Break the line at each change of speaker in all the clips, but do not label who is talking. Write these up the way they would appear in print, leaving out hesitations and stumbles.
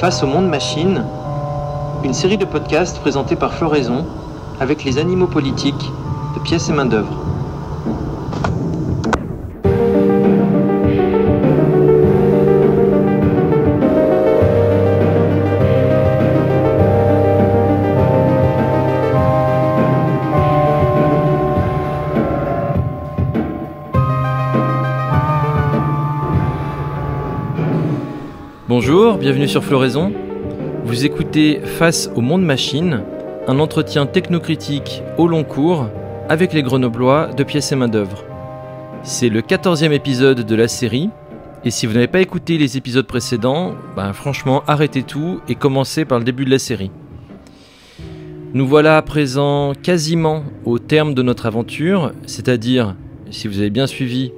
Face au monde machine, une série de podcasts présentés par Floraison avec les animaux politiques de Pièces et Main-d'œuvre.
Bonjour, bienvenue sur Floraison. Vous écoutez Face au monde machine, un entretien technocritique au long cours avec les Grenoblois de Pièces et Main-d'œuvre. C'est le 14e épisode de la série, et si vous n'avez pas écouté les épisodes précédents, franchement arrêtez tout et commencez par le début de la série. Nous voilà à présent quasiment au terme de notre aventure, c'est-à-dire, si vous avez bien suivi,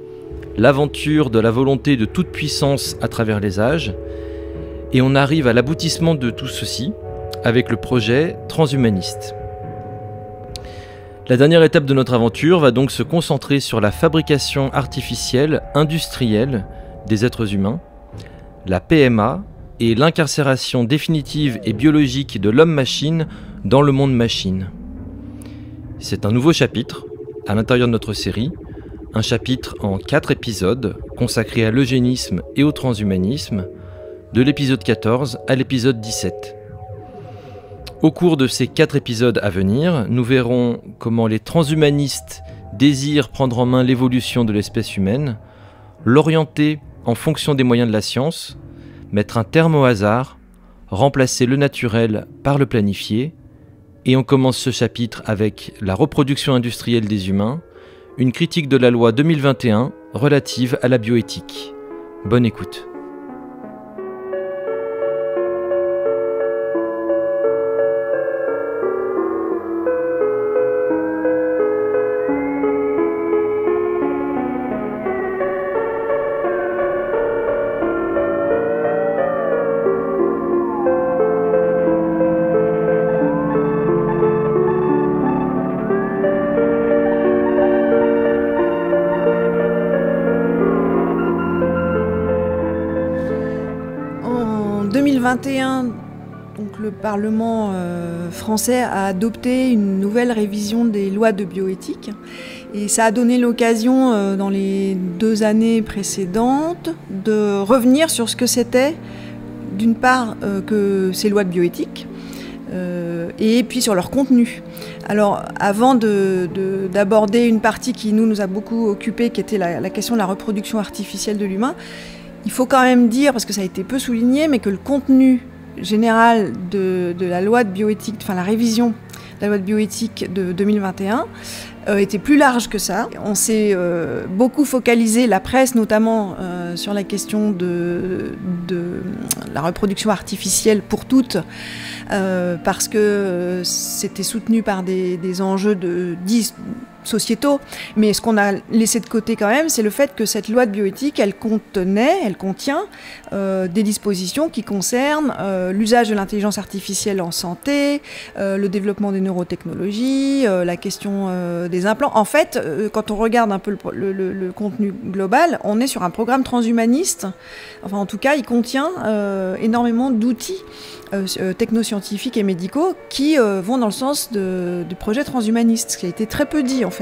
l'aventure de la volonté de toute puissance à travers les âges. Et on arrive à l'aboutissement de tout ceci avec le projet transhumaniste. La dernière étape de notre aventure va donc se concentrer sur la fabrication artificielle industrielle des êtres humains, la PMA et l'incarcération définitive et biologique de l'homme-machine dans le monde machine. C'est un nouveau chapitre à l'intérieur de notre série, un chapitre en 4 épisodes consacrés à l'eugénisme et au transhumanisme, de l'épisode 14 à l'épisode 17. Au cours de ces 4 épisodes à venir, nous verrons comment les transhumanistes désirent prendre en main l'évolution de l'espèce humaine, l'orienter en fonction des moyens de la science, mettre un terme au hasard, remplacer le naturel par le planifié, et on commence ce chapitre avec la reproduction industrielle des humains, une critique de la loi 2021 relative à la bioéthique. Bonne écoute.
En 2021, donc le Parlement français a adopté une nouvelle révision des lois de bioéthique et ça a donné l'occasion dans les 2 années précédentes de revenir sur ce que c'était d'une part que ces lois de bioéthique et puis sur leur contenu. Alors avant d'aborder une partie qui nous a beaucoup occupé, qui était la question de la reproduction artificielle de l'humain, il faut quand même dire, parce que ça a été peu souligné, mais que le contenu général de la loi de bioéthique, enfin la révision de la loi de bioéthique de 2021, était plus large que ça. On s'est beaucoup focalisé, la presse notamment, sur la question de la reproduction artificielle pour toutes, parce que c'était soutenu par des enjeux dits sociétaux, mais ce qu'on a laissé de côté quand même, c'est le fait que cette loi de bioéthique, elle contient des dispositions qui concernent l'usage de l'intelligence artificielle en santé, le développement des neurotechnologies, la question des implants. En fait, quand on regarde un peu le contenu global, on est sur un programme transhumaniste. Enfin, en tout cas, il contient énormément d'outils technoscientifiques et médicaux qui vont dans le sens du projet transhumaniste, ce qui a été très peu dit en fait.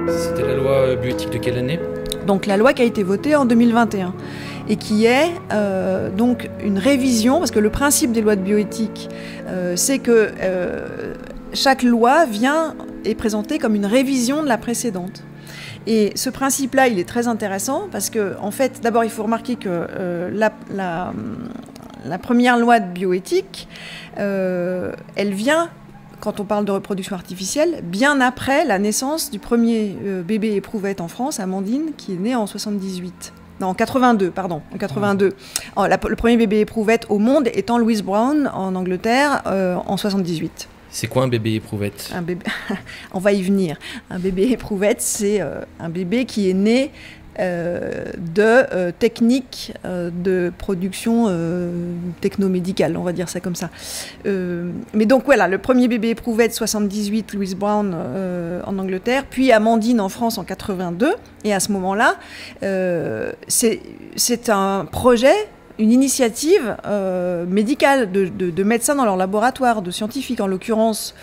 C'était la loi bioéthique de quelle année ?
Donc la loi qui a été votée en 2021 et qui est donc une révision, parce que le principe des lois de bioéthique, c'est que chaque loi est présentée comme une révision de la précédente. Et ce principe-là, il est très intéressant parce que, en fait, d'abord, il faut remarquer que la première loi de bioéthique, elle vient, quand on parle de reproduction artificielle, bien après la naissance du premier bébé éprouvette en France, Amandine, qui est née en 78. Non, en 82, pardon, en 82. Le premier bébé éprouvette au monde étant Louise Brown en Angleterre en 78.
C'est quoi un bébé éprouvette ?
On va y venir. Un bébé éprouvette, c'est un bébé qui est né de techniques de production technomédicale, on va dire ça comme ça. Mais donc voilà, le premier bébé éprouvette 78, Louise Brown en Angleterre, puis Amandine en France en 82. Et à ce moment-là, c'est un projet, une initiative médicale de médecins dans leur laboratoire, de scientifiques, en l'occurrence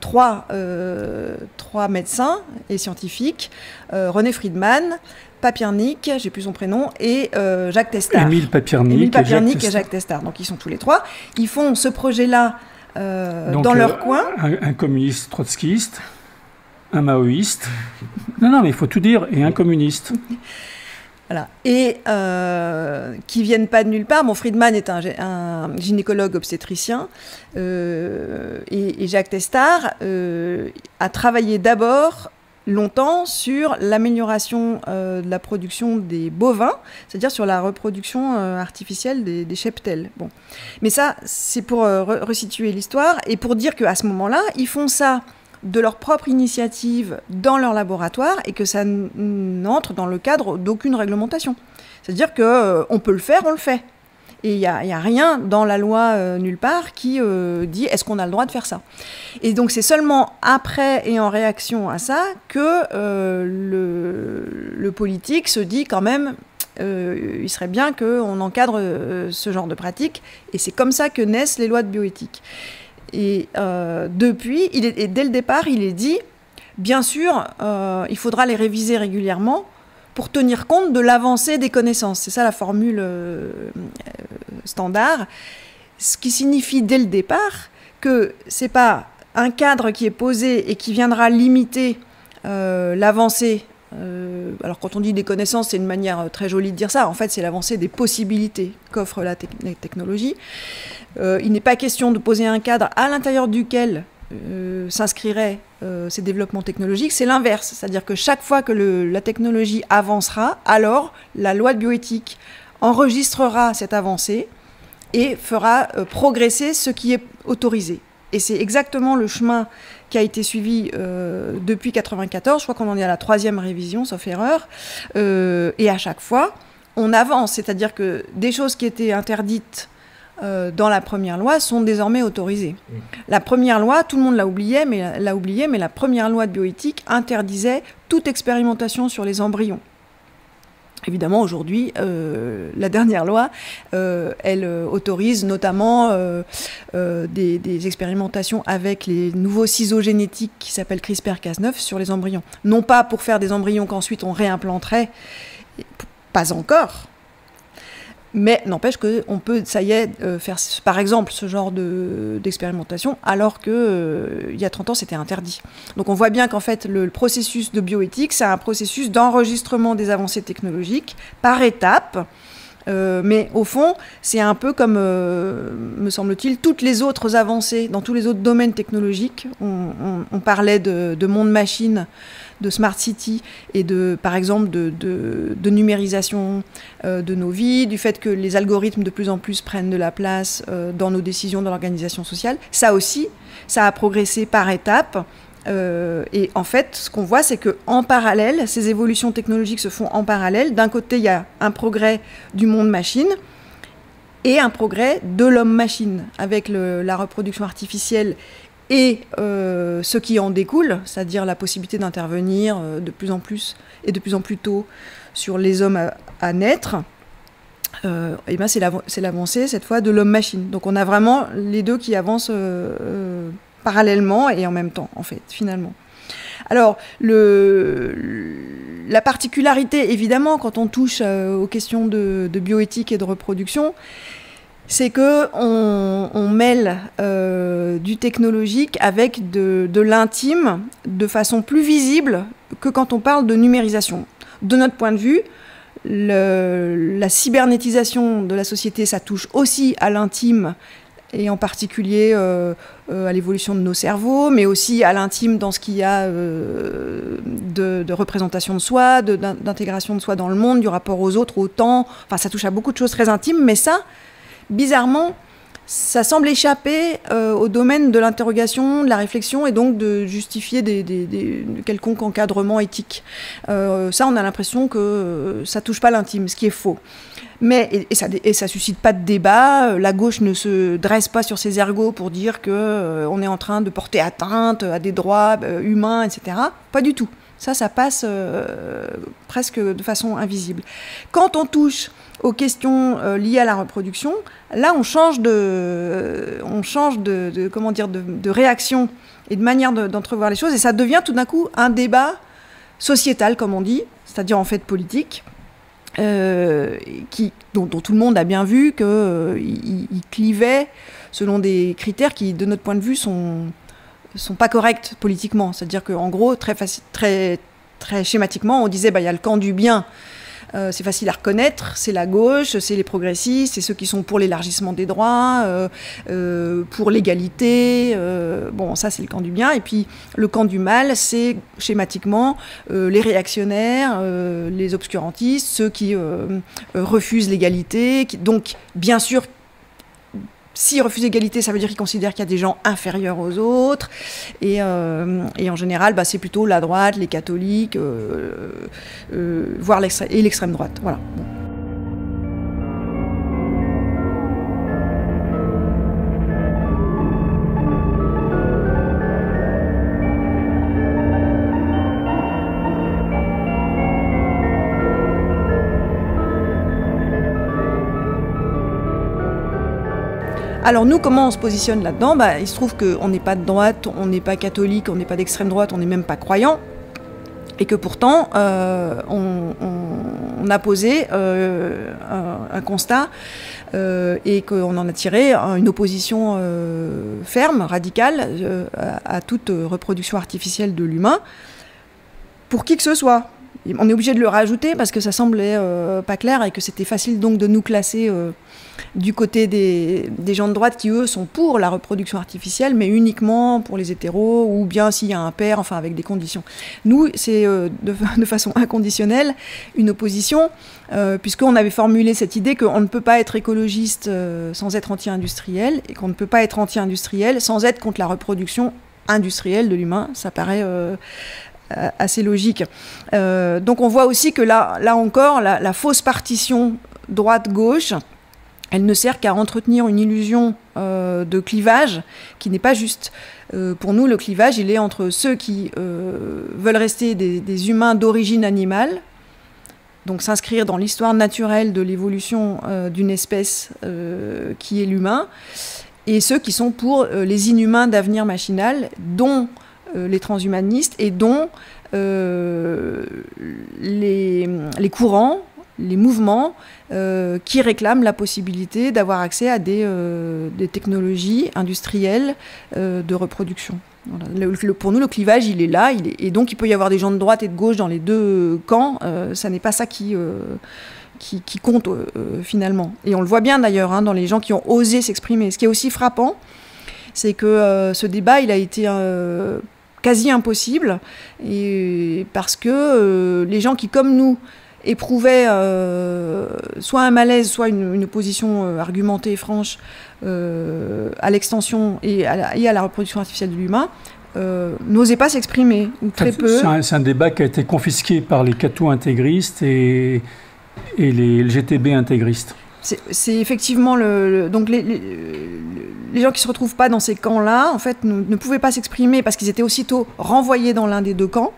trois médecins et scientifiques, René Friedman, Papiernik, j'ai plus son prénom, et Jacques Testard.
Émile Papiernik
et Jacques Testard. Donc ils sont tous les trois. Ils font ce projet-là dans leur coin.
Un communiste trotskiste, un maoïste. Non, mais il faut tout dire, et un communiste.
Voilà. Et qui viennent pas de nulle part. Bon, Friedman est un gynécologue obstétricien et Jacques Testard a travaillé d'abord longtemps sur l'amélioration de la production des bovins, c'est-à-dire sur la reproduction artificielle des cheptels. Bon. Mais ça, c'est pour resituer l'histoire et pour dire qu'à ce moment-là, ils font ça de leur propre initiative dans leur laboratoire et que ça n'entre dans le cadre d'aucune réglementation. C'est-à-dire qu'on peut le faire, on le fait. Et il n'y a rien dans la loi nulle part qui dit est-ce qu'on a le droit de faire ça. Et donc c'est seulement après et en réaction à ça que le politique se dit quand même il serait bien qu'on encadre ce genre de pratique. Et c'est comme ça que naissent les lois de bioéthique. Et depuis, et dès le départ, il est dit, bien sûr, il faudra les réviser régulièrement pour tenir compte de l'avancée des connaissances. C'est ça la formule standard. Ce qui signifie dès le départ que ce n'est pas un cadre qui est posé et qui viendra limiter l'avancée. Alors quand on dit des connaissances, c'est une manière très jolie de dire ça. En fait, c'est l'avancée des possibilités qu'offre la technologie. Il n'est pas question de poser un cadre à l'intérieur duquel s'inscriraient ces développements technologiques. C'est l'inverse. C'est-à-dire que chaque fois que la technologie avancera, alors la loi de bioéthique enregistrera cette avancée et fera progresser ce qui est autorisé. Et c'est exactement le chemin qui a été suivi depuis 1994. Je crois qu'on en est à la 3e révision, sauf erreur. Et à chaque fois, on avance. C'est-à-dire que des choses qui étaient interdites dans la première loi sont désormais autorisées. La première loi, tout le monde l'a oublié, mais la première loi de bioéthique interdisait toute expérimentation sur les embryons. Évidemment, aujourd'hui, la dernière loi, elle autorise notamment des expérimentations avec les nouveaux ciseaux génétiques qui s'appellent CRISPR-Cas9 sur les embryons. Non pas pour faire des embryons qu'ensuite on réimplanterait, pas encore, mais n'empêche qu'on peut, ça y est, faire par exemple ce genre d'expérimentation alors qu'il y a 30 ans c'était interdit. Donc on voit bien qu'en fait le processus de bioéthique c'est un processus d'enregistrement des avancées technologiques par étapes. Mais au fond, c'est un peu comme, me semble-t-il, toutes les autres avancées dans tous les autres domaines technologiques. On parlait de monde-machine, de smart city et par exemple de numérisation de nos vies, du fait que les algorithmes de plus en plus prennent de la place dans nos décisions, dans l'organisation sociale. Ça aussi, ça a progressé par étapes. Et en fait, ce qu'on voit, c'est qu'en parallèle, ces évolutions technologiques se font en parallèle. D'un côté, il y a un progrès du monde-machine et un progrès de l'homme-machine, avec la reproduction artificielle et ce qui en découle, c'est-à-dire la possibilité d'intervenir de plus en plus et de plus en plus tôt sur les hommes à naître. Et ben c'est l'avancée, cette fois, de l'homme-machine. Donc on a vraiment les deux qui avancent parallèlement et en même temps, en fait, finalement. Alors, la particularité, évidemment, quand on touche aux questions de bioéthique et de reproduction, c'est qu'on mêle du technologique avec de l'intime de façon plus visible que quand on parle de numérisation. De notre point de vue, la cybernétisation de la société, ça touche aussi à l'intime, et en particulier à l'évolution de nos cerveaux, mais aussi à l'intime dans ce qu'il y a de représentation de soi, d'intégration de soi dans le monde, du rapport aux autres, au temps. Enfin, ça touche à beaucoup de choses très intimes, mais ça, bizarrement, ça semble échapper au domaine de l'interrogation, de la réflexion, et donc de justifier de quelconque encadrement éthique. Ça, on a l'impression que ça touche pas l'intime, ce qui est faux. Mais, et ça suscite pas de débat. La gauche ne se dresse pas sur ses ergots pour dire qu'on est en train de porter atteinte à des droits humains, etc. Pas du tout. Ça passe presque de façon invisible. Quand on touche aux questions liées à la reproduction, là on change de réaction et de manière d'entrevoir les choses, et ça devient tout d'un coup un débat sociétal, comme on dit, c'est-à-dire en fait politique, dont tout le monde a bien vu qu'il clivait selon des critères qui, de notre point de vue, sont pas corrects politiquement. C'est-à-dire qu'en gros, très schématiquement, on disait il y a le camp du bien. C'est facile à reconnaître, c'est la gauche, c'est les progressistes, c'est ceux qui sont pour l'élargissement des droits, pour l'égalité. Bon, ça, c'est le camp du bien. Et puis, le camp du mal, c'est schématiquement les réactionnaires, les obscurantistes, ceux qui refusent l'égalité. Donc, bien sûr, s'ils refusent l'égalité, ça veut dire qu'ils considèrent qu'il y a des gens inférieurs aux autres. Et en général, c'est plutôt la droite, les catholiques, voire l'extrême droite. Voilà. Bon. Alors nous, comment on se positionne là-dedans ? Il se trouve qu'on n'est pas de droite, on n'est pas catholique, on n'est pas d'extrême droite, on n'est même pas croyant. Et que pourtant, on a posé un constat et qu'on en a tiré une opposition ferme, radicale, à toute reproduction artificielle de l'humain, pour qui que ce soit. On est obligé de le rajouter parce que ça semblait pas clair et que c'était facile donc de nous classer du côté des gens de droite qui, eux, sont pour la reproduction artificielle, mais uniquement pour les hétéros, ou bien s'il y a un père, enfin avec des conditions. Nous, c'est de façon inconditionnelle une opposition, puisqu'on avait formulé cette idée qu'on ne peut pas être écologiste sans être anti-industriel, et qu'on ne peut pas être anti-industriel sans être contre la reproduction industrielle de l'humain. Ça paraît assez logique. Donc on voit aussi que là encore, la fausse partition droite-gauche, elle ne sert qu'à entretenir une illusion de clivage qui n'est pas juste. Pour nous, le clivage, il est entre ceux qui veulent rester des humains d'origine animale, donc s'inscrire dans l'histoire naturelle de l'évolution d'une espèce qui est l'humain, et ceux qui sont pour les inhumains d'avenir machinal, dont les transhumanistes et dont les courants, les mouvements qui réclament la possibilité d'avoir accès à des technologies industrielles de reproduction. Voilà. Pour nous, le clivage, il est là, et donc il peut y avoir des gens de droite et de gauche dans les deux camps. Ça n'est pas ça qui compte finalement. Et on le voit bien d'ailleurs dans les gens qui ont osé s'exprimer. Ce qui est aussi frappant, c'est que ce débat, il a été quasi impossible, et parce que les gens qui, comme nous, éprouvaient soit un malaise, soit une opposition argumentée et franche à l'extension et à la reproduction artificielle de l'humain, n'osaient pas s'exprimer, ou très peu.
C'est un débat qui a été confisqué par les catho-intégristes et les LGTB intégristes.
C'est effectivement donc les gens qui se retrouvent pas dans ces camps-là, en fait, ne pouvaient pas s'exprimer parce qu'ils étaient aussitôt renvoyés dans l'un des deux camps.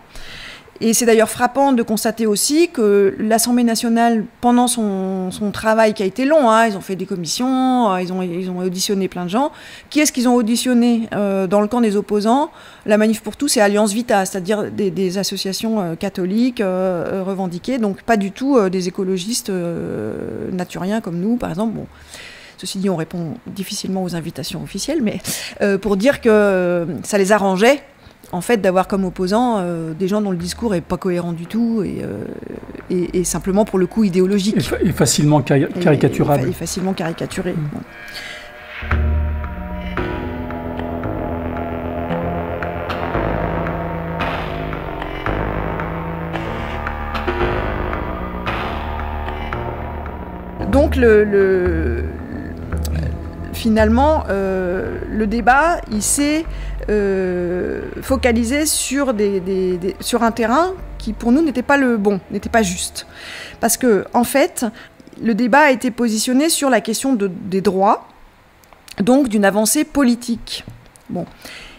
Et c'est d'ailleurs frappant de constater aussi que l'Assemblée nationale, pendant son travail qui a été long, ils ont fait des commissions, ils ont auditionné plein de gens. Qui est-ce qu'ils ont auditionné dans le camp des opposants ? La Manif pour tous et Alliance Vita, c'est-à-dire des associations catholiques revendiquées, donc pas du tout des écologistes naturiens comme nous, par exemple. Bon. Ceci dit, on répond difficilement aux invitations officielles, mais pour dire que ça les arrangeait, en fait, d'avoir comme opposants des gens dont le discours n'est pas cohérent du tout et simplement, pour le coup, idéologique.
Et facilement caricaturable.
Et facilement caricaturé. Bon. Donc, finalement, le débat, il s'est focalisé sur, sur un terrain qui, pour nous, n'était pas le bon, n'était pas juste. Parce que, en fait, le débat a été positionné sur la question des droits, donc d'une avancée politique. Bon.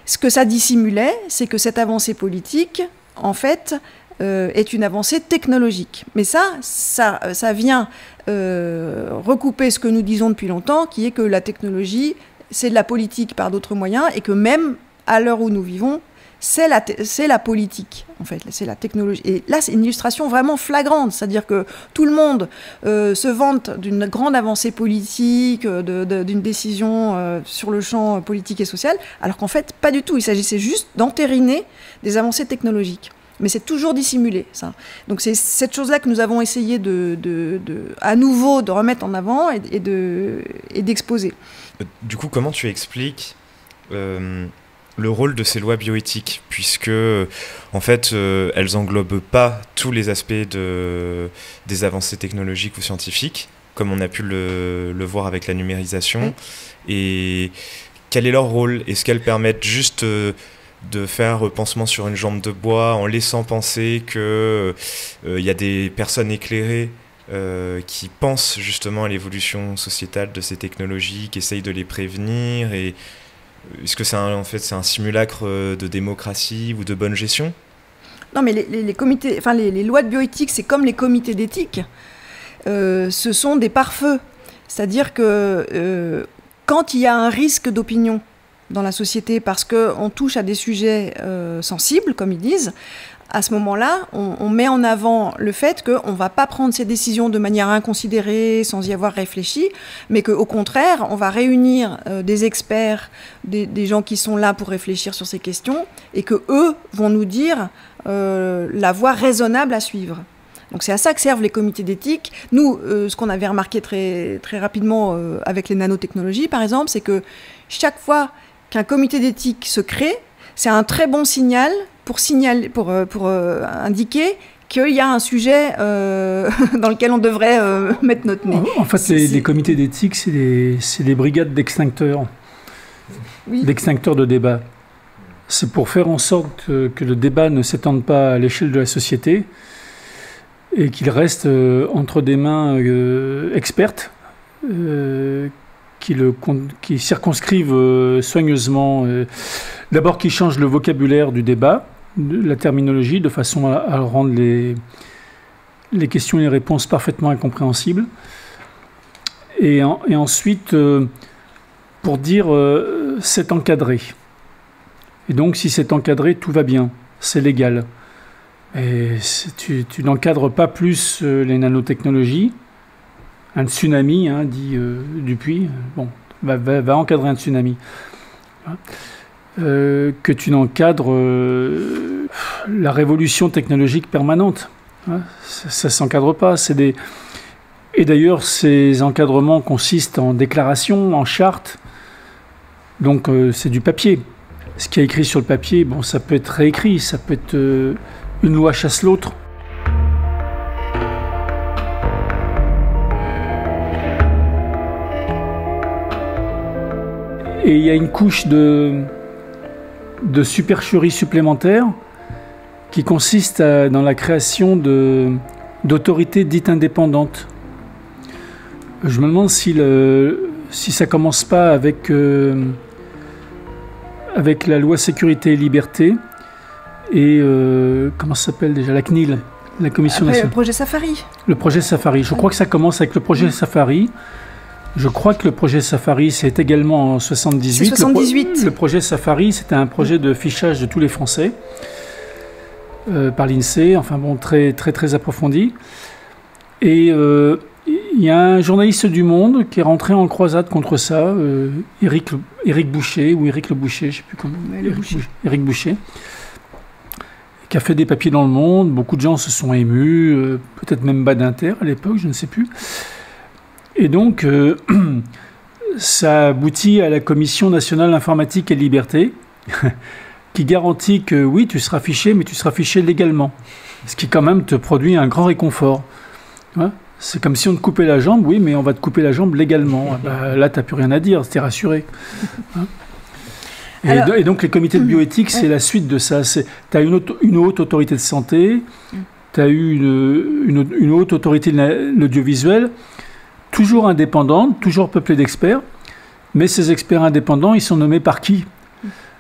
Ce que ça dissimulait, c'est que cette avancée politique, en fait, est une avancée technologique. Mais ça vient recouper ce que nous disons depuis longtemps, qui est que la technologie, c'est de la politique par d'autres moyens, et que même à l'heure où nous vivons, c'est la politique, en fait, c'est la technologie. Et là, c'est une illustration vraiment flagrante, c'est-à-dire que tout le monde se vante d'une grande avancée politique, d'une décision sur le champ politique et social, alors qu'en fait, pas du tout. Il s'agissait juste d'entériner des avancées technologiques. Mais c'est toujours dissimulé, ça. Donc c'est cette chose-là que nous avons essayé à nouveau de remettre en avant et d'exposer.
Du coup, comment tu expliques le rôle de ces lois bioéthiques, puisque en fait elles englobent pas tous les aspects des avancées technologiques ou scientifiques, comme on a pu le voir avec la numérisation. Oui. Et quel est leur rôle? Est-ce qu'elles permettent juste de faire pansement sur une jambe de bois en laissant penser qu'il y a des personnes éclairées qui pensent justement à l'évolution sociétale de ces technologies, qui essayent de les prévenir, et est-ce que c'est un simulacre de démocratie ou de bonne gestion?
Non, mais les comités, enfin les lois de bioéthique, c'est comme les comités d'éthique. Ce sont des pare-feux. C'est-à-dire que quand il y a un risque d'opinion dans la société parce qu'on touche à des sujets sensibles, comme ils disent, à ce moment-là, on met en avant le fait qu'on ne va pas prendre ces décisions de manière inconsidérée, sans y avoir réfléchi, mais qu'au contraire, on va réunir des experts, des gens qui sont là pour réfléchir sur ces questions, et qu'eux vont nous dire la voie raisonnable à suivre. Donc c'est à ça que servent les comités d'éthique. Nous, ce qu'on avait remarqué très, très rapidement avec les nanotechnologies, par exemple, c'est que chaque fois qu'un comité d'éthique se crée, c'est un très bon signal pour indiquer qu'il y a un sujet dans lequel on devrait mettre notre nez.
En fait, les comités d'éthique, c'est des brigades d'extincteurs, oui. D'extincteurs de débat. C'est pour faire en sorte que le débat ne s'étende pas à l'échelle de la société et qu'il reste entre des mains expertes qui circonscrivent soigneusement, d'abord qui changent le vocabulaire du débat, la terminologie, de façon à rendre les questions et les réponses parfaitement incompréhensibles. Et ensuite, pour dire c'est encadré. Et donc, si c'est encadré, tout va bien, c'est légal. Et tu n'encadres pas plus les nanotechnologies. Un tsunami, dit Dupuis, va encadrer un tsunami. Que tu n'encadres la révolution technologique permanente. Ça ne s'encadre pas. Et d'ailleurs, ces encadrements consistent en déclarations, en chartes. Donc, c'est du papier. Ce qui est écrit sur le papier, ça peut être réécrit, ça peut être une loi chasse l'autre. Et il y a une couche de supercherie supplémentaire qui consiste dans la création d'autorités dites indépendantes. Je me demande si ça ne commence pas avec la loi sécurité et liberté et comment ça s'appelle déjà, la CNIL, la Commission nationale.
Le projet Safari.
Le projet Safari. Je crois que ça commence avec le projet Safari. Je crois que le projet Safari, c'est également en 78.
C'est 78.
Le projet Safari, c'était un projet de fichage de tous les Français par l'INSEE, très, très, très approfondi. Et il y a un journaliste du Monde qui est rentré en croisade contre ça, Éric Boucher, ou Éric Le Boucher, je ne sais plus comment. Éric Boucher, qui a fait des papiers dans le Monde. Beaucoup de gens se sont émus, peut-être même Badinter à l'époque, je ne sais plus. Et donc, ça aboutit à la Commission nationale informatique et liberté, qui garantit que oui, tu seras fiché, mais tu seras fiché légalement. Ce qui quand même te produit un grand réconfort. C'est comme si on te coupait la jambe, oui, mais on va te couper la jambe légalement. Là, tu n'as plus rien à dire, t'es rassuré. Hein. Et donc, les comités de bioéthique, c'est la suite de ça. Tu as une haute autorité de santé, tu as eu une haute autorité de l'audiovisuel, toujours indépendante, toujours peuplée d'experts, mais ces experts indépendants, ils sont nommés par qui ?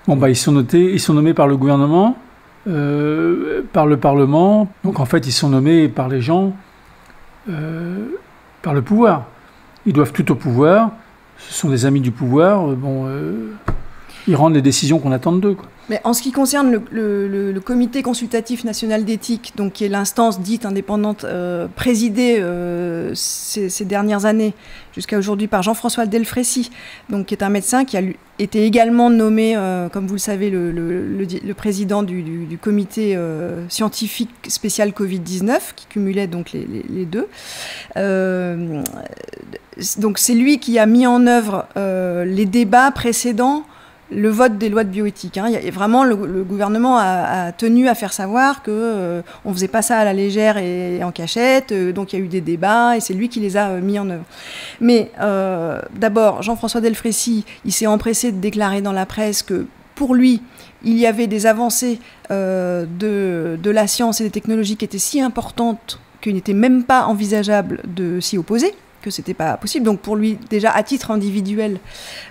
Bon, ils sont nommés par le gouvernement, par le Parlement, donc en fait, ils sont nommés par les gens, par le pouvoir. Ils doivent tout au pouvoir, ce sont des amis du pouvoir, ils rendent les décisions qu'on attend d'eux, quoi.
Mais en ce qui concerne le Comité consultatif national d'éthique, donc qui est l'instance dite indépendante présidée ces dernières années, jusqu'à aujourd'hui par Jean-François Delfrécy, donc qui est un médecin qui a été également nommé, comme vous le savez, le président du comité scientifique spécial Covid-19, qui cumulait donc les deux. Donc c'est lui qui a mis en œuvre les débats précédents le vote des lois de bioéthique. Hein. Vraiment, le gouvernement a tenu à faire savoir qu'on ne faisait pas ça à la légère et en cachette, donc il y a eu des débats, et c'est lui qui les a mis en œuvre. Mais d'abord, Jean-François Delfrécy, il s'est empressé de déclarer dans la presse que, pour lui, il y avait des avancées de la science et des technologies qui étaient si importantes qu'il n'était même pas envisageable de s'y opposer, que c'était pas possible. Donc pour lui, déjà à titre individuel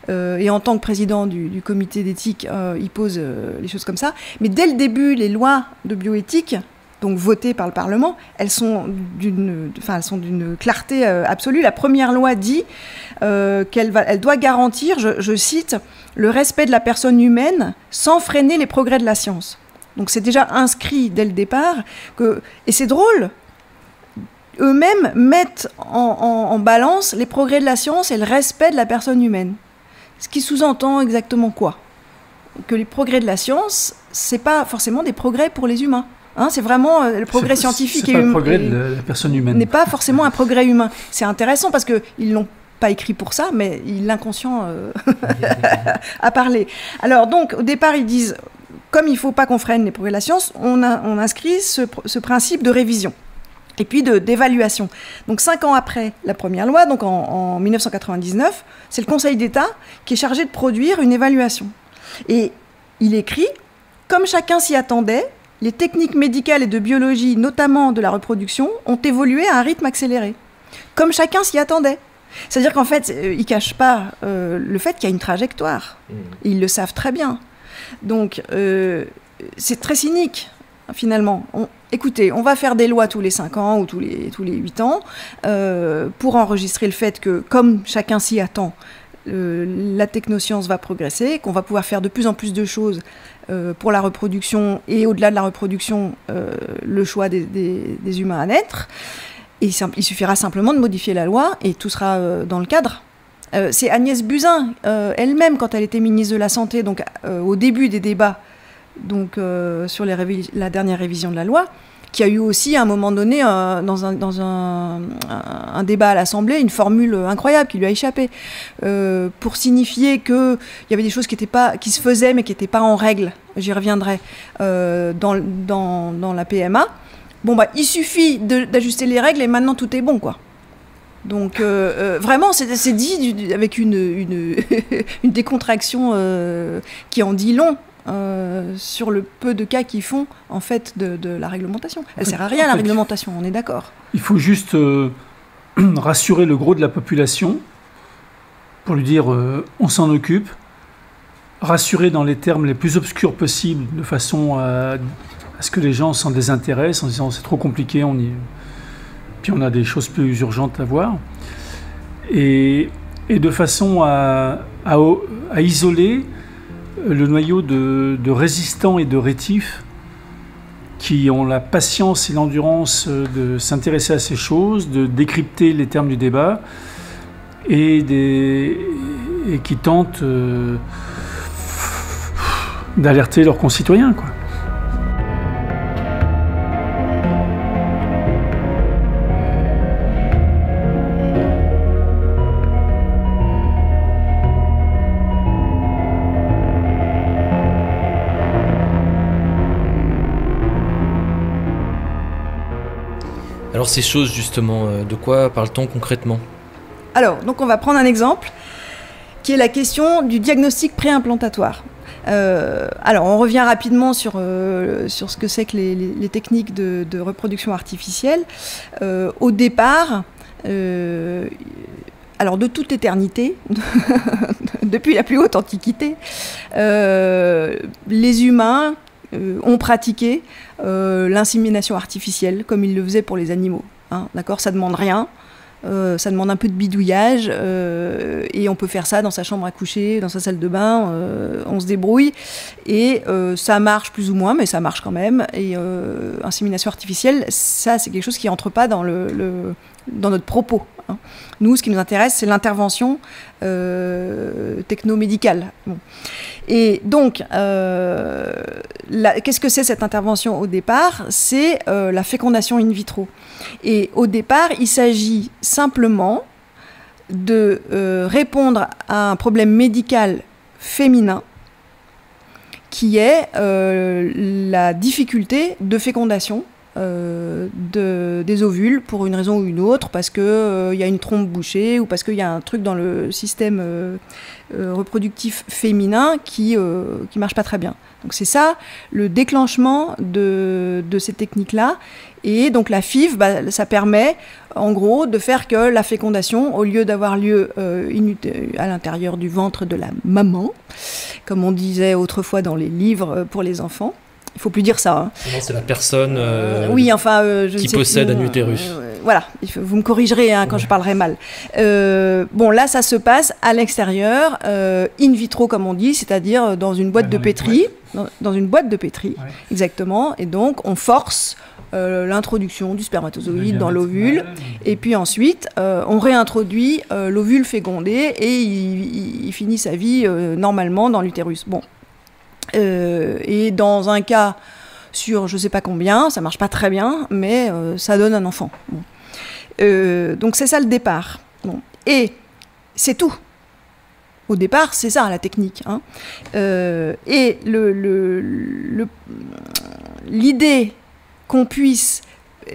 et en tant que président du comité d'éthique, il pose les choses comme ça. Mais dès le début, les lois de bioéthique, donc votées par le Parlement, elles sont d'une clarté absolue. La première loi dit qu'elle doit garantir, je cite, le respect de la personne humaine sans freiner les progrès de la science. Donc c'est déjà inscrit dès le départ et c'est drôle. Eux-mêmes mettent en balance les progrès de la science et le respect de la personne humaine. Ce qui sous-entend exactement quoi ? Que les progrès de la science, c'est pas forcément des progrès pour les humains. Hein, c'est vraiment le progrès scientifique et humain.
Le progrès de la personne humaine
n'est pas forcément un progrès humain. C'est intéressant parce qu'ils l'ont pas écrit pour ça, mais l'inconscient a parlé. Alors donc, au départ, ils disent, comme il ne faut pas qu'on freine les progrès de la science, on inscrit ce principe de révision. Et puis d'évaluation. Donc 5 ans après la première loi, donc en 1999, c'est le Conseil d'État qui est chargé de produire une évaluation. Et il écrit, comme chacun s'y attendait, les techniques médicales et de biologie, notamment de la reproduction, ont évolué à un rythme accéléré. Comme chacun s'y attendait. C'est-à-dire qu'en fait, ils ne cachent pas le fait qu'il y a une trajectoire. Et ils le savent très bien. Donc c'est très cynique. Finalement, écoutez, on va faire des lois tous les 5 ans ou tous les 8 ans pour enregistrer le fait que, comme chacun s'y attend, la technoscience va progresser, qu'on va pouvoir faire de plus en plus de choses pour la reproduction et au-delà de la reproduction, le choix des humains à naître. Et il suffira simplement de modifier la loi et tout sera dans le cadre. C'est Agnès Buzyn elle-même, quand elle était ministre de la Santé, donc au début des débats, donc sur la dernière révision de la loi, qui a eu aussi à un moment donné dans un débat à l'Assemblée une formule incroyable qui lui a échappé pour signifier qu'il y avait des choses qui se faisaient mais qui n'étaient pas en règle, j'y reviendrai, dans la PMA. Bon, il suffit d'ajuster les règles et maintenant tout est bon, quoi. Donc vraiment, c'est dit avec une décontraction qui en dit long. Sur le peu de cas qu'ils font en fait de la réglementation. Elle ne sert à rien, la réglementation, on est d'accord.
Il faut juste rassurer le gros de la population pour lui dire on s'en occupe, rassurer dans les termes les plus obscurs possibles de façon à ce que les gens s'en désintéressent en disant c'est trop compliqué, puis on a des choses plus urgentes à voir, et de façon à isoler le noyau de résistants et de rétifs qui ont la patience et l'endurance de s'intéresser à ces choses, de décrypter les termes du débat et qui tentent d'alerter leurs concitoyens, quoi.
Alors Alors ces choses justement, de quoi parle-t-on concrètement?
Alors, donc on va prendre un exemple qui est la question du diagnostic préimplantatoire. Alors, on revient rapidement sur ce que c'est que les techniques de reproduction artificielle. Au départ, alors de toute éternité, depuis la plus haute antiquité, les humains ont pratiqué l'insémination artificielle comme ils le faisaient pour les animaux. Hein, d'accord, ça demande rien. Ça demande un peu de bidouillage et on peut faire ça dans sa chambre à coucher, dans sa salle de bain, on se débrouille et ça marche plus ou moins, mais ça marche quand même. Et insémination artificielle, ça c'est quelque chose qui rentre pas dans notre propos. Hein. Nous, ce qui nous intéresse, c'est l'intervention technomédicale. Bon. Et donc, qu'est-ce que c'est cette intervention au départ? C'est la fécondation in vitro. Et au départ, il s'agit simplement de répondre à un problème médical féminin qui est la difficulté de fécondation des ovules pour une raison ou une autre, parce qu'il y a une trompe bouchée ou parce qu'il y a un truc dans le système reproductif féminin qui marche pas très bien. Donc c'est ça le déclenchement de ces techniques-là. Et donc la FIV, ça permet en gros de faire que la fécondation, au lieu d'avoir lieu à l'intérieur du ventre de la maman, comme on disait autrefois dans les livres pour les enfants, il ne faut plus dire ça. Hein.
C'est la personne
oui, enfin,
qui possède un utérus.
Voilà, vous me corrigerez quand je parlerai mal. Bon, là, ça se passe à l'extérieur, in vitro, comme on dit, c'est-à-dire dans une boîte de pétri. Dans une boîte de pétri, exactement. Et donc, on force l'introduction du spermatozoïde dans l'ovule. Et puis ensuite, on réintroduit l'ovule fécondé et il finit sa vie normalement dans l'utérus. Bon. Et dans un cas sur je ne sais pas combien, ça ne marche pas très bien, mais ça donne un enfant. Bon. Donc c'est ça le départ. Bon. Et c'est tout. Au départ, c'est ça la technique. Hein. Et l'idée qu'on puisse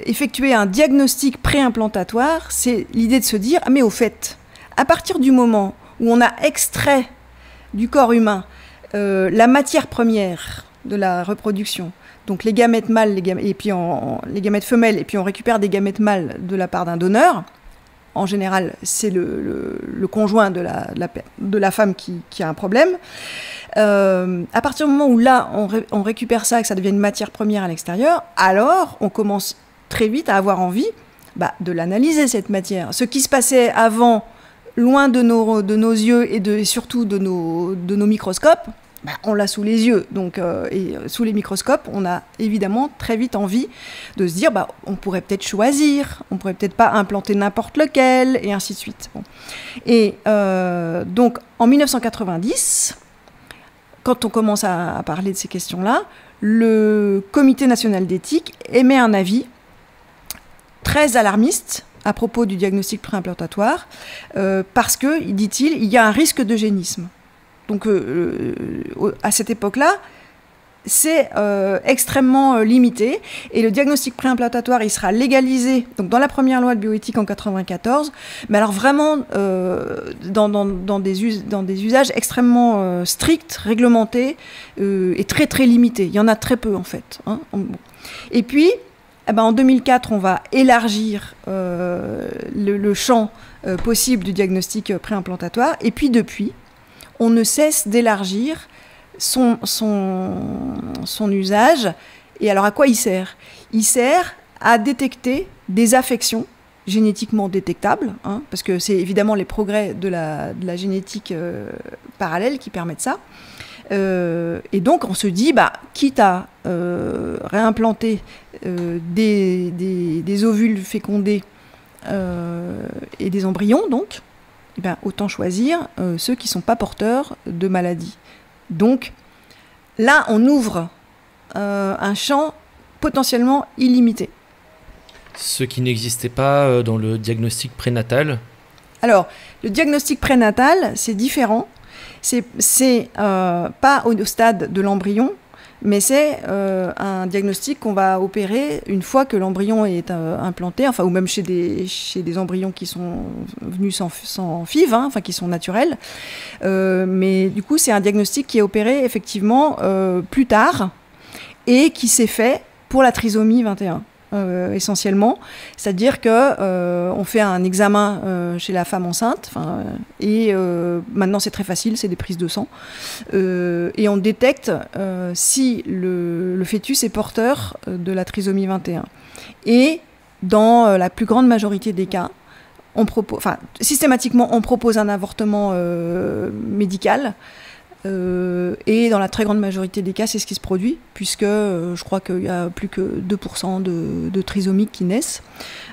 effectuer un diagnostic préimplantatoire, c'est l'idée de se dire, ah mais au fait, à partir du moment où on a extrait du corps humain la matière première de la reproduction, donc les gamètes mâles et puis les gamètes femelles, et puis on récupère des gamètes mâles de la part d'un donneur. En général, c'est le conjoint de la femme qui a un problème. À partir du moment où là, on récupère ça et que ça devient une matière première à l'extérieur, alors on commence très vite à avoir envie de l'analyser, cette matière. Ce qui se passait avant, loin de nos yeux et surtout de nos microscopes, on l'a sous les yeux. Donc, et sous les microscopes, on a évidemment très vite envie de se dire on pourrait peut-être choisir, on pourrait peut-être pas implanter n'importe lequel, et ainsi de suite. Bon. Et donc, en 1990, quand on commence à parler de ces questions-là, le Comité national d'éthique émet un avis très alarmiste à propos du diagnostic préimplantatoire, parce que, dit-il, il y a un risque d'eugénisme. Donc, à cette époque-là, c'est extrêmement limité. Et le diagnostic préimplantatoire, il sera légalisé donc, dans la première loi de bioéthique en 1994, mais alors vraiment dans des usages extrêmement stricts, réglementés et très très limités. Il y en a très peu en fait. Hein. Et puis, en 2004, on va élargir le champ possible du diagnostic préimplantatoire. Et puis depuis, on ne cesse d'élargir son usage. Et alors, à quoi il sert? Il sert à détecter des affections génétiquement détectables, hein, parce que c'est évidemment les progrès de la génétique parallèle qui permettent ça. Et donc, on se dit, quitte à réimplanter des ovules fécondés et des embryons, donc, autant choisir ceux qui ne sont pas porteurs de maladies. Donc, là, on ouvre un champ potentiellement illimité.
Ce qui n'existait pas dans le diagnostic prénatal.
Alors, le diagnostic prénatal, c'est différent. C'est pas au stade de l'embryon, mais c'est un diagnostic qu'on va opérer une fois que l'embryon est implanté, enfin, ou même chez des embryons qui sont venus sans FIV, hein, enfin, qui sont naturels. Mais du coup, c'est un diagnostic qui est opéré effectivement plus tard et qui s'est fait pour la trisomie 21. Essentiellement, c'est-à-dire que on fait un examen chez la femme enceinte, et maintenant c'est très facile, c'est des prises de sang, et on détecte si le fœtus est porteur de la trisomie 21. Et dans la plus grande majorité des cas, systématiquement, on propose un avortement médical. Et dans la très grande majorité des cas, c'est ce qui se produit, puisque je crois qu'il y a plus que 2% de trisomiques qui naissent.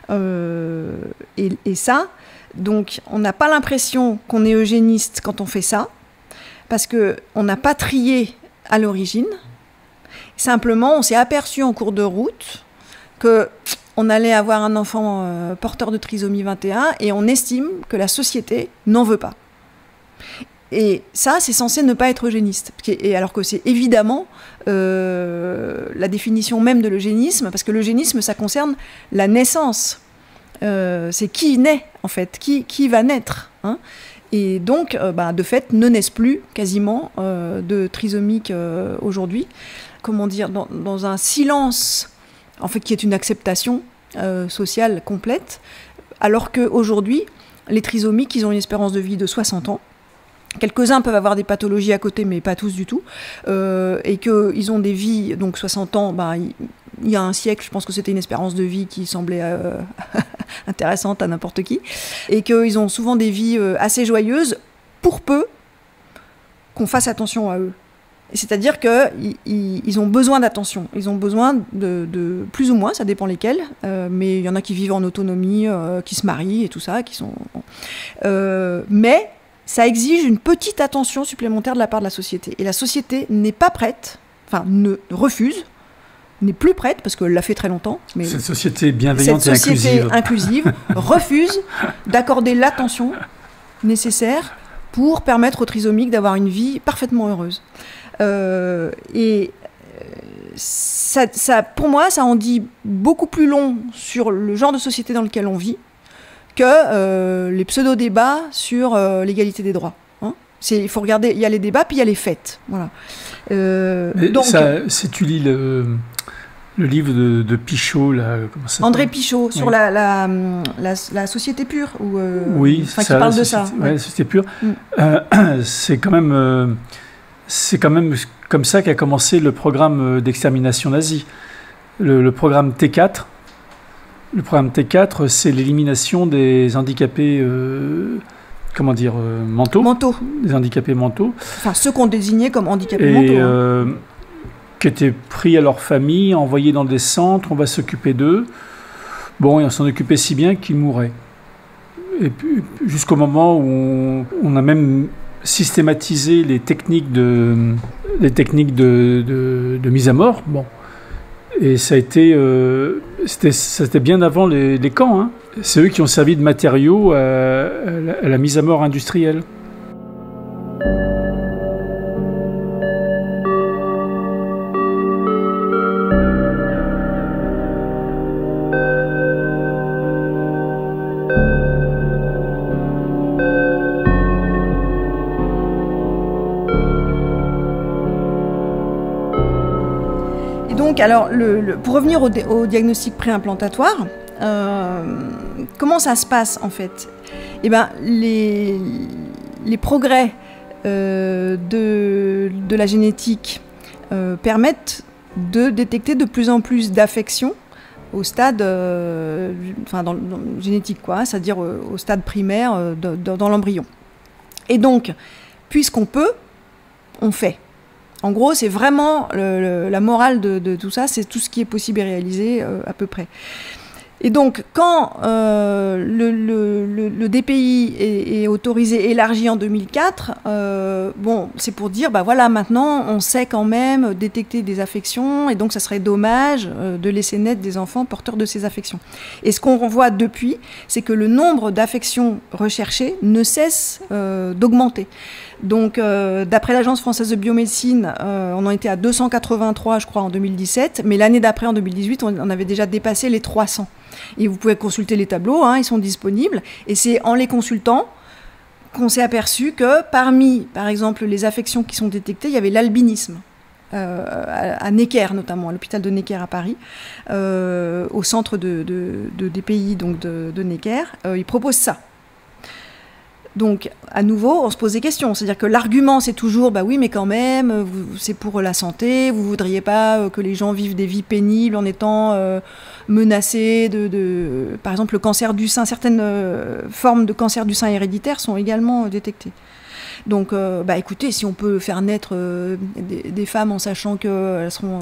Et ça, donc, on n'a pas l'impression qu'on est eugéniste quand on fait ça, parce qu'on n'a pas trié à l'origine. Simplement, on s'est aperçu en cours de route qu'on allait avoir un enfant porteur de trisomie 21, et on estime que la société n'en veut pas. Et ça, c'est censé ne pas être eugéniste. Et alors que c'est évidemment la définition même de l'eugénisme, parce que l'eugénisme, ça concerne la naissance. C'est qui naît, en fait, qui va naître. Hein. Et donc, de fait, ne naissent plus quasiment de trisomiques aujourd'hui. Comment dire, dans un silence, en fait, qui est une acceptation sociale complète, alors qu'aujourd'hui, les trisomiques, ils ont une espérance de vie de 60 ans. Quelques-uns peuvent avoir des pathologies à côté, mais pas tous du tout. Et qu'ils ont des vies, donc 60 ans, il y a un siècle, je pense que c'était une espérance de vie qui semblait intéressante à n'importe qui. Et qu'ils ont souvent des vies assez joyeuses, pour peu qu'on fasse attention à eux. C'est-à-dire qu'ils ont besoin d'attention. Ils ont besoin de plus ou moins, ça dépend lesquels, mais il y en a qui vivent en autonomie, qui se marient et tout ça, qui sont... mais ça exige une petite attention supplémentaire de la part de la société. Et la société n'est pas prête, refuse, n'est plus prête, parce qu'elle l'a fait très longtemps. Mais
cette société bienveillante et inclusive.
Cette société inclusive refuse d'accorder l'attention nécessaire pour permettre aux trisomiques d'avoir une vie parfaitement heureuse. Ça, pour moi, ça en dit beaucoup plus long sur le genre de société dans lequel on vit que les pseudo-débats sur l'égalité des droits. Hein. Il faut regarder, il y a les débats, puis il y a les faits. Voilà.
Donc, si tu lis le livre de Pichot, là, comment ça
André Pichot, sur
oui.
la société pure,
oui,
qui parle de ça.
Ouais, la société pure. C'est quand même comme ça qu'a commencé le programme d'extermination nazie. Le programme T4. Le programme T4, c'est l'élimination des handicapés, mentaux. Mentaux. Des handicapés mentaux.
Enfin, ceux qu'on désignait comme handicapés mentaux.
Qui étaient pris à leur famille, envoyés dans des centres, on va s'occuper d'eux. Bon, et on s'en occupait si bien qu'ils mouraient. Et puis, jusqu'au moment où on a même systématisé les techniques de mise à mort. Bon. Et ça a été, c'était bien avant les camps. Hein. C'est eux qui ont servi de matériaux à la mise à mort industrielle.
Donc, alors, pour revenir au diagnostic préimplantatoire, comment ça se passe en fait ? Eh bien, les progrès de la génétique permettent de détecter de plus en plus d'affections au stade génétique, quoi, c'est-à-dire au stade primaire dans l'embryon. Et donc, puisqu'on peut, on fait. En gros, c'est vraiment la morale de tout ça, c'est tout ce qui est possible et réalisé à peu près. Et donc, quand le DPI est autorisé, élargi en 2004, c'est pour dire, voilà, maintenant, on sait quand même détecter des affections, et donc ça serait dommage de laisser naître des enfants porteurs de ces affections. Et ce qu'on voit depuis, c'est que le nombre d'affections recherchées ne cesse d'augmenter. Donc, d'après l'Agence française de biomédecine, on en était à 283, je crois, en 2017, mais l'année d'après, en 2018, on avait déjà dépassé les 300. Et vous pouvez consulter les tableaux, ils sont disponibles. Et c'est en les consultant qu'on s'est aperçu que parmi, par exemple, les affections qui sont détectées, il y avait l'albinisme. À Necker notamment, à l'hôpital de Necker à Paris, au centre de DPI donc de Necker, ils proposent ça. Donc, à nouveau, on se pose des questions. C'est-à-dire que l'argument, c'est toujours, oui, mais quand même, c'est pour la santé, vous ne voudriez pas que les gens vivent des vies pénibles en étant menacés par exemple, le cancer du sein. Certaines formes de cancer du sein héréditaire sont également détectées. Donc, écoutez, si on peut faire naître des femmes en sachant qu'elles ne seront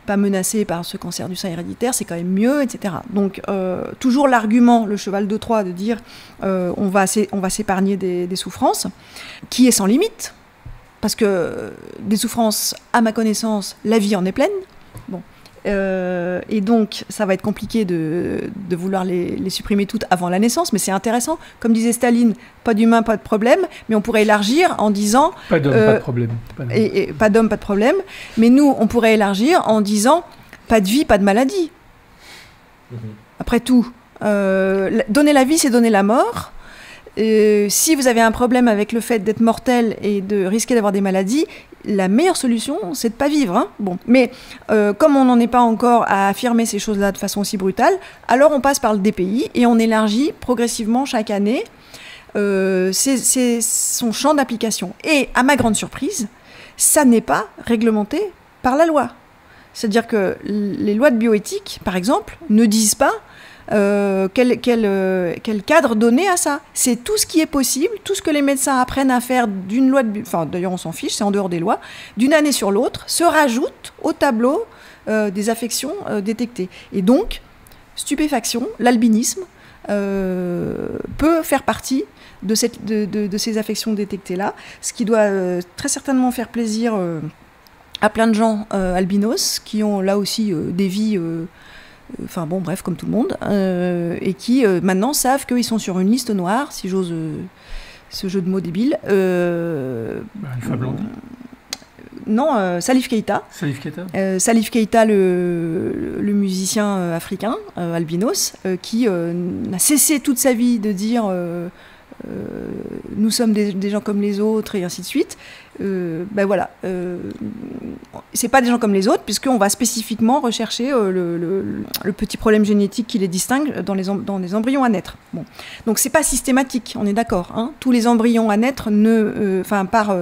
pas menacées par ce cancer du sein héréditaire, c'est quand même mieux, etc. Donc, toujours l'argument, le cheval de Troie, de dire on va s'épargner des souffrances, qui est sans limite, parce que des souffrances, à ma connaissance, la vie en est pleine. Bon. Et donc, ça va être compliqué de vouloir les supprimer toutes avant la naissance, mais c'est intéressant. Comme disait Staline, pas d'humain, pas de problème, mais on pourrait élargir en disant...
Pas d'homme, pas de problème.
Et pas d'homme, pas de problème. Mais nous, on pourrait élargir en disant pas de vie, pas de maladie. Après tout, donner la vie, c'est donner la mort. Si vous avez un problème avec le fait d'être mortel et de risquer d'avoir des maladies, la meilleure solution, c'est de ne pas vivre. Bon. Mais comme on n'en est pas encore à affirmer ces choses-là de façon aussi brutale, alors on passe par le DPI et on élargit progressivement chaque année son champ d'application. Et à ma grande surprise, ça n'est pas réglementé par la loi. C'est-à-dire que les lois de bioéthique, par exemple, ne disent pas quel cadre donner à ça. C'est tout ce qui est possible, tout ce que les médecins apprennent à faire d'une loi d'ailleurs on s'en fiche, c'est en dehors des lois, d'une année sur l'autre, se rajoute au tableau des affections détectées. Et donc, stupéfaction, l'albinisme peut faire partie de ces affections détectées-là, ce qui doit très certainement faire plaisir à plein de gens albinos, qui ont là aussi des vies... comme tout le monde, et qui maintenant savent qu'ils sont sur une liste noire, si j'ose ce jeu de mots débile.
Alpha Blondy.
Non, Salif Keïta. Salif Keïta, le musicien africain, albinos, qui n'a cessé toute sa vie de dire nous sommes des gens comme les autres, et ainsi de suite. C'est pas des gens comme les autres, puisqu'on va spécifiquement rechercher le petit problème génétique qui les distingue dans les embryons à naître. Bon. Donc c'est pas systématique, on est d'accord. Tous les embryons à naître, par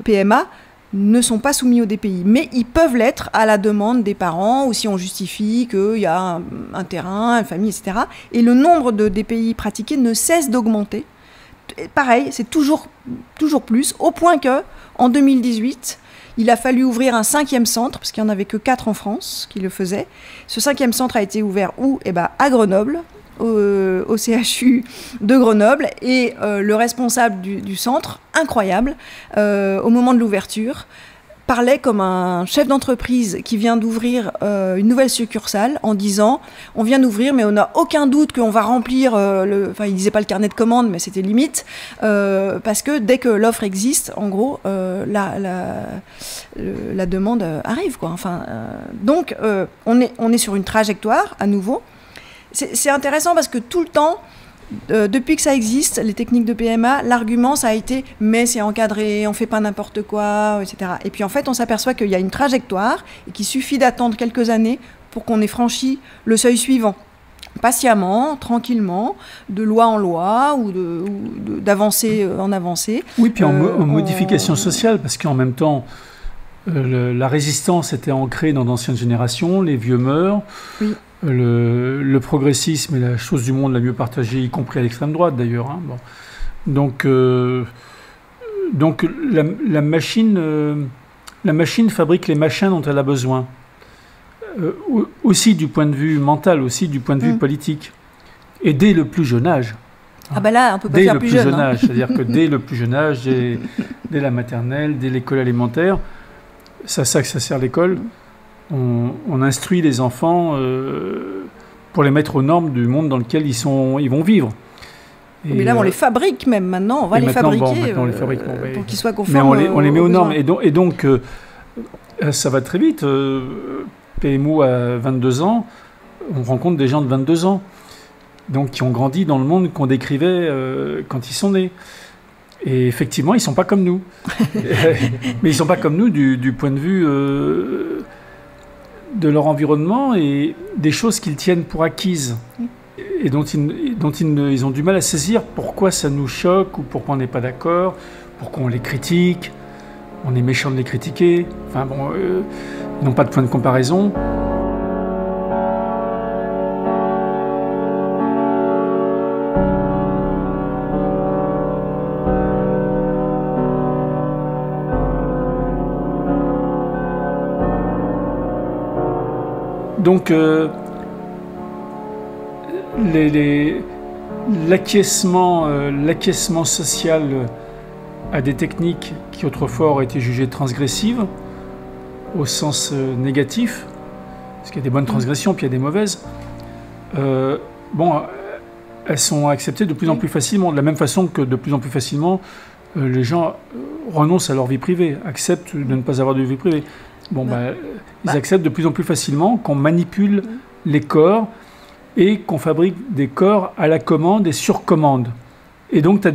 PMA, ne sont pas soumis au DPI, mais ils peuvent l'être à la demande des parents, ou si on justifie qu'il y a un terrain, une famille, etc. Et le nombre de DPI pratiqués ne cesse d'augmenter. Pareil, c'est toujours plus, au point que, en 2018, il a fallu ouvrir un 5e centre, parce qu'il n'y en avait que 4 en France qui le faisaient. Ce 5e centre a été ouvert où ? À Grenoble, au CHU de Grenoble, et le responsable du centre, incroyable, au moment de l'ouverture, parlait comme un chef d'entreprise qui vient d'ouvrir une nouvelle succursale en disant « On vient d'ouvrir, mais on n'a aucun doute qu'on va remplir il disait pas le carnet de commandes, mais c'était limite, parce que dès que l'offre existe, en gros, la demande arrive, quoi. » Donc, on est sur une trajectoire, à nouveau. C'est intéressant parce que tout le temps, depuis que ça existe, les techniques de PMA, l'argument, ça a été « mais c'est encadré, on ne fait pas n'importe quoi, etc. » Et puis en fait, on s'aperçoit qu'il y a une trajectoire et qu'il suffit d'attendre quelques années pour qu'on ait franchi le seuil suivant. Patiemment, tranquillement, de loi en loi ou d'avancée en avancée.
Oui, puis en modification sociale, parce qu'en même temps, la résistance était ancrée dans d'anciennes générations, les vieux meurent. Oui. Le progressisme est la chose du monde la mieux partagée, y compris à l'extrême droite d'ailleurs. Bon. Donc la machine fabrique les machins dont elle a besoin. aussi du point de vue mental, aussi du point de vue politique. Et dès le plus jeune âge.
Ah bah là, on peut pas faire plus jeune. Dès le plus jeune
âge, c'est-à-dire que dès le plus jeune âge, dès la maternelle, dès l'école élémentaire, c'est à ça que ça sert l'école. On instruit les enfants pour les mettre aux normes du monde dans lequel ils vont vivre.
Et mais là, on les fabrique même maintenant. On va les fabriquer pour qu'ils soient conformes.
Mais on les met aux normes. Et donc ça va très vite. PMU à 22 ans, on rencontre des gens de 22 ans. Donc qui ont grandi dans le monde qu'on décrivait quand ils sont nés. Et effectivement, ils ne sont pas comme nous. Mais ils ne sont pas comme nous du point de vue de leur environnement et des choses qu'ils tiennent pour acquises et dont ils ont du mal à saisir pourquoi ça nous choque ou pourquoi on n'est pas d'accord, pourquoi on les critique, on est méchant de les critiquer. Enfin bon, ils n'ont pas de point de comparaison. Donc, l'acquiescement social à des techniques qui autrefois auraient été jugées transgressives, au sens négatif, parce qu'il y a des bonnes transgressions puis il y a des mauvaises, elles sont acceptées de plus en plus facilement, de la même façon que de plus en plus facilement, les gens renoncent à leur vie privée, acceptent de ne pas avoir de vie privée. Ils acceptent de plus en plus facilement qu'on manipule les corps et qu'on fabrique des corps à la commande et sur commande. Et donc,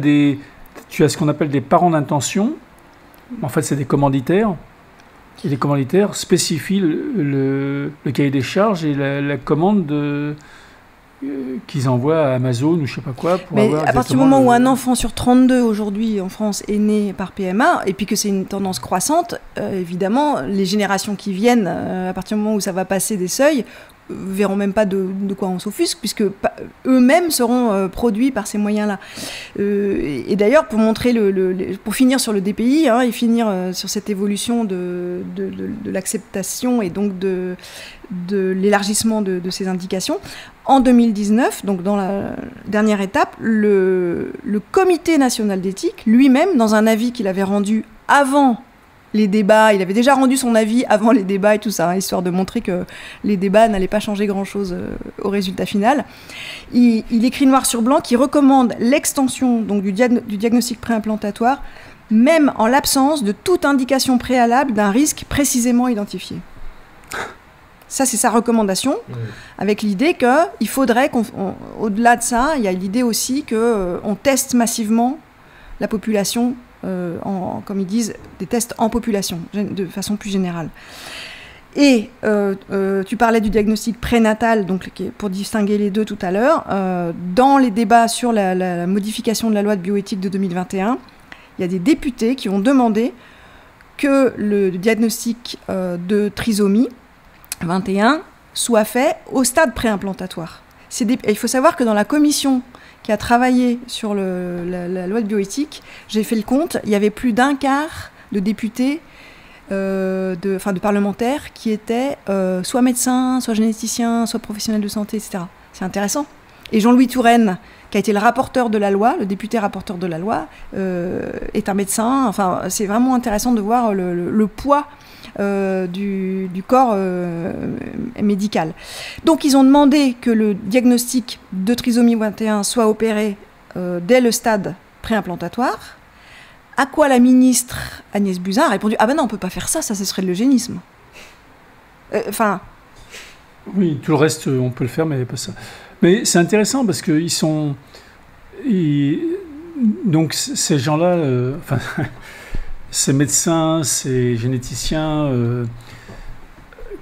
tu as ce qu'on appelle des parents d'intention. En fait, c'est des commanditaires. Et les commanditaires spécifient le cahier des charges et la commande qu'ils envoient à Amazon ou je ne sais pas quoi.
Mais à partir du moment où un enfant sur 32 aujourd'hui en France est né par PMA, et puis que c'est une tendance croissante, évidemment, les générations qui viennent, à partir du moment où ça va passer des seuils, verront même pas de quoi on s'offusque, puisque eux-mêmes seront produits par ces moyens-là. Et d'ailleurs, pour montrer pour finir sur le DPI, et finir sur cette évolution de l'acceptation et donc de l'élargissement de ces indications, en 2019, donc dans la dernière étape, le Comité national d'éthique, lui-même, dans un avis qu'il avait rendu avant les débats, il avait déjà rendu son avis avant les débats et tout ça, histoire de montrer que les débats n'allaient pas changer grand-chose au résultat final. Il écrit noir sur blanc qu'il recommande l'extension donc, du diagnostic préimplantatoire, même en l'absence de toute indication préalable d'un risque précisément identifié. Ça, c'est sa recommandation, avec l'idée qu'il faudrait au-delà de ça, il y a l'idée aussi qu'on teste massivement la population, comme ils disent, des tests en population, de façon plus générale. Et tu parlais du diagnostic prénatal, donc, pour distinguer les deux tout à l'heure. Dans les débats sur la modification de la loi de bioéthique de 2021, il y a des députés qui ont demandé que le diagnostic de trisomie 21 soit fait au stade préimplantatoire. Il faut savoir que dans la commission qui a travaillé sur la loi de bioéthique, j'ai fait le compte, il y avait plus d'un quart de députés, de parlementaires qui étaient soit médecins, soit généticiens, soit professionnels de santé, etc. C'est intéressant. Et Jean-Louis Touraine, qui a été le rapporteur de la loi, le député rapporteur de la loi, est un médecin. Enfin, c'est vraiment intéressant de voir le poids du corps médical. Donc ils ont demandé que le diagnostic de trisomie 21 soit opéré dès le stade préimplantatoire, à quoi la ministre Agnès Buzyn a répondu « Ah ben non, on ne peut pas faire ça, ce serait de l'eugénisme. »
Oui, tout le reste, on peut le faire, mais pas ça. Mais c'est intéressant parce que donc ces gens-là, ces médecins, ces généticiens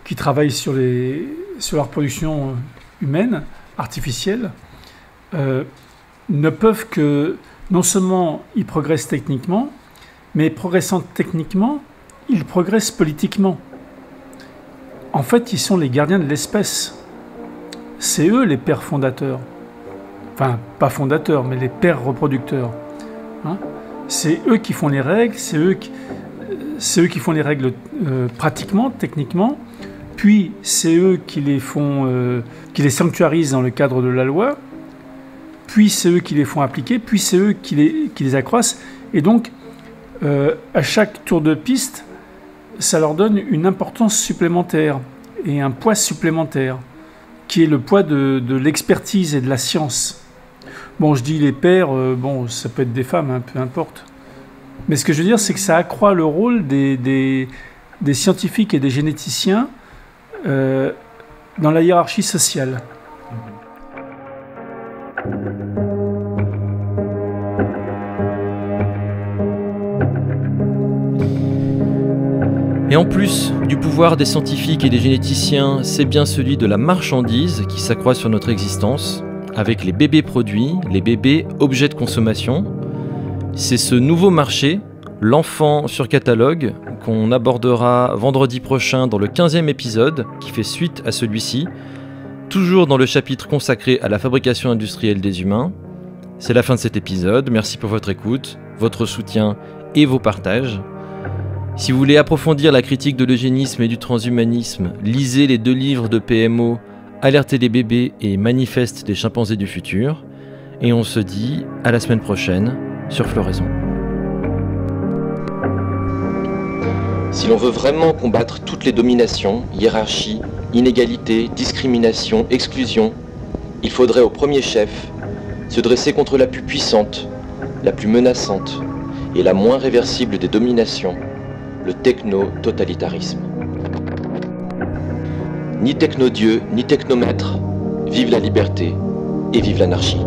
qui travaillent sur la reproduction humaine, artificielle, ne peuvent que, non seulement ils progressent techniquement, mais progressant techniquement, ils progressent politiquement. En fait, ils sont les gardiens de l'espèce. C'est eux les pères fondateurs. Enfin, pas fondateurs, mais les pères reproducteurs. Hein ? C'est eux qui font les règles, c'est eux qui font les règles pratiquement, techniquement, puis c'est eux qui les sanctuarisent dans le cadre de la loi, puis c'est eux qui les font appliquer, puis c'est eux qui les accroissent. Et donc, à chaque tour de piste, ça leur donne une importance supplémentaire et un poids supplémentaire, qui est le poids de l'expertise et de la science. Bon, je dis les pairs, ça peut être des femmes, hein, peu importe. Mais ce que je veux dire, c'est que ça accroît le rôle des scientifiques et des généticiens dans la hiérarchie sociale.
Et en plus du pouvoir des scientifiques et des généticiens, c'est bien celui de la marchandise qui s'accroît sur notre existence, avec les bébés produits, les bébés objets de consommation. C'est ce nouveau marché, l'enfant sur catalogue, qu'on abordera vendredi prochain dans le 15e épisode, qui fait suite à celui-ci, toujours dans le chapitre consacré à la fabrication industrielle des humains. C'est la fin de cet épisode, merci pour votre écoute, votre soutien et vos partages. Si vous voulez approfondir la critique de l'eugénisme et du transhumanisme, lisez les 2 livres de PMO, Alerter les bébés et Manifeste des chimpanzés du futur. Et on se dit à la semaine prochaine sur Floraison.
Si l'on veut vraiment combattre toutes les dominations, hiérarchies, inégalités, discriminations, exclusions, il faudrait au premier chef se dresser contre la plus puissante, la plus menaçante et la moins réversible des dominations, le techno-totalitarisme. Ni techno-dieu, ni technomètre, vive la liberté et vive l'anarchie.